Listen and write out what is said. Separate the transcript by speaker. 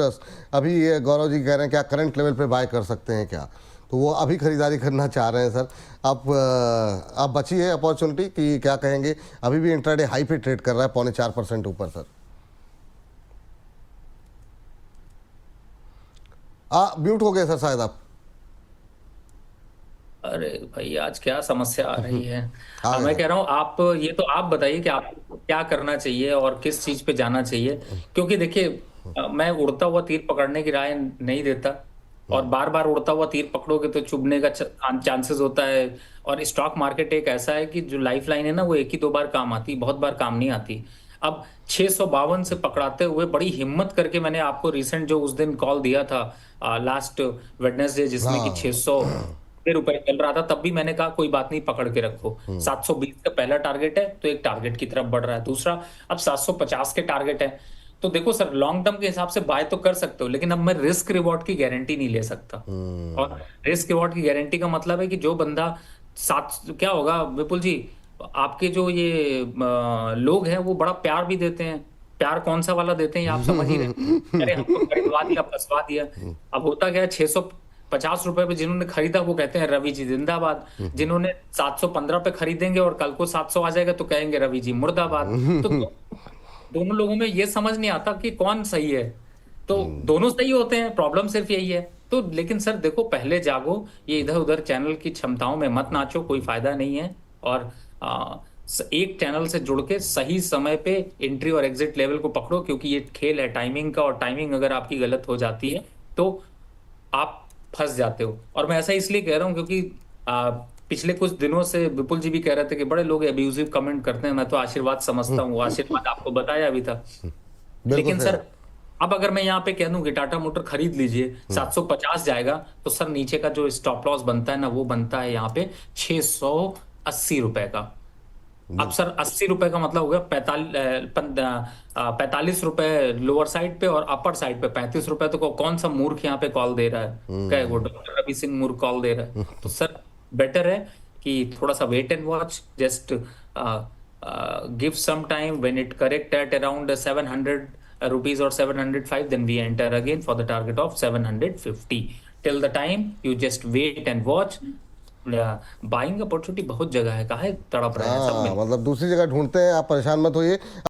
Speaker 1: अभी ये गौरव जी कह रहे हैं क्या करंट लेवल पे बाय कर सकते हैं क्या, तो वो अभी खरीदारी करना चाह रहे हैं सर। आप बची है अपॉर्चुनिटी कि क्या कहेंगे? अभी भी इंट्राडे हाई पे ट्रेड कर रहा है, 4.25% ऊपर सर। म्यूट हो गए सर शायद आप।
Speaker 2: अरे भाई आज क्या समस्या आ रही है।
Speaker 1: आ गए
Speaker 2: मैं
Speaker 1: सर।
Speaker 2: कह रहा हूँ आप ये तो आप बताइए कि आपको क्या करना चाहिए और किस चीज पे जाना चाहिए। क्योंकि देखिए मैं उड़ता हुआ तीर पकड़ने की राय नहीं देता। और बार बार उड़ता हुआ तीर पकड़ोगे तो चुभने का चांसेस होता है। और स्टॉक मार्केट एक ऐसा है कि जो लाइफ लाइन है ना वो एक ही दो बार काम आती, बहुत बार काम नहीं आती। अब 652 से पकड़ाते हुए बड़ी हिम्मत करके मैंने आपको रिसेंट जो उस दिन कॉल दिया था लास्ट वेडनेसडे, जिसमें कि
Speaker 1: हाँ।
Speaker 2: 600 रुपए चल रहा था, तब भी मैंने कहा कोई बात नहीं, पकड़ के रखो। 720 का पहला टारगेट है तो एक टारगेट की तरफ बढ़ रहा है, दूसरा अब 750 के टारगेट है। तो देखो सर, लॉन्ग टर्म के हिसाब से बाय तो कर सकते हो, लेकिन अब मैं रिस्क रिवॉर्ड की गारंटी नहीं ले सकता। और रिस्क रिवॉर्ड की गारंटी का मतलब है कि जो बंदा सात क्या होगा विपुल जी, आपके जो ये लोग हैं वो बड़ा प्यार भी देते हैं। प्यार कौन सा वाला देते हैं ये आप समझ ही रहे हैं। अरे हमको खरीदवा दिया, फंसवा दिया। अब होता क्या है, 650 रुपए पे जिन्होंने खरीदा वो कहते हैं रवि जी जिंदाबाद। जिन्होंने 715 पे खरीदेंगे और कल को 700 आ जाएगा तो कहेंगे रवि जी मुर्दाबाद। तो दोनों लोगों में ये समझ नहीं आता कि कौन सही है। तो दोनों सही होते हैं, प्रॉब्लम सिर्फ यही है। तो लेकिन सर देखो, पहले जागो, ये इधर उधर चैनल की क्षमताओं में मत नाचो, कोई फायदा नहीं है। और एक चैनल से जुड़ के सही समय पे एंट्री और एग्जिट लेवल को पकड़ो, क्योंकि ये खेल है टाइमिंग का, और टाइमिंग अगर आपकी गलत हो जाती है तो आप फंस जाते हो। और मैं ऐसा इसलिए कह रहा हूं क्योंकि पिछले कुछ दिनों से विपुल जी भी कह रहे थे कि बड़े लोग अब्यूजिव कमेंट करते हैं। मैं तो आशीर्वाद समझता हूँ, आशीर्वाद आपको बताया भी था।
Speaker 1: बिल्कुल
Speaker 2: लेकिन
Speaker 1: सही
Speaker 2: सर
Speaker 1: बात।
Speaker 2: अब अगर मैं यहाँ पे कह दूं कि टाटा मोटर खरीद लीजिए, 750 जाएगा, तो सर नीचे का जो स्टॉप लॉस बनता है ना वो बनता है यहाँ पे 680 रुपए का। अब
Speaker 1: बिल्कुल।
Speaker 2: सर 80 रुपए का मतलब हो गया 45 रुपए लोअर साइड पे, और अपर साइड पे 35 रुपए। तो कौन सा मूर्ख यहाँ पे कॉल दे रहा है? क्या वो डॉक्टर रवि सिंह मूर्ख कॉल दे रहा है? तो सर बेटर है कि थोड़ा सा wait and watch, just give some time, when it correct at around 700 rupees or 705, then we enter again for the target of 750. Till the time you just wait and watch. Buying opportunity बहुत जगह है, काहे तड़प रहे हैं, सब
Speaker 1: हाँ
Speaker 2: मिल
Speaker 1: मतलब दूसरी जगह ढूंढते हैं, आप परेशान मत होइए।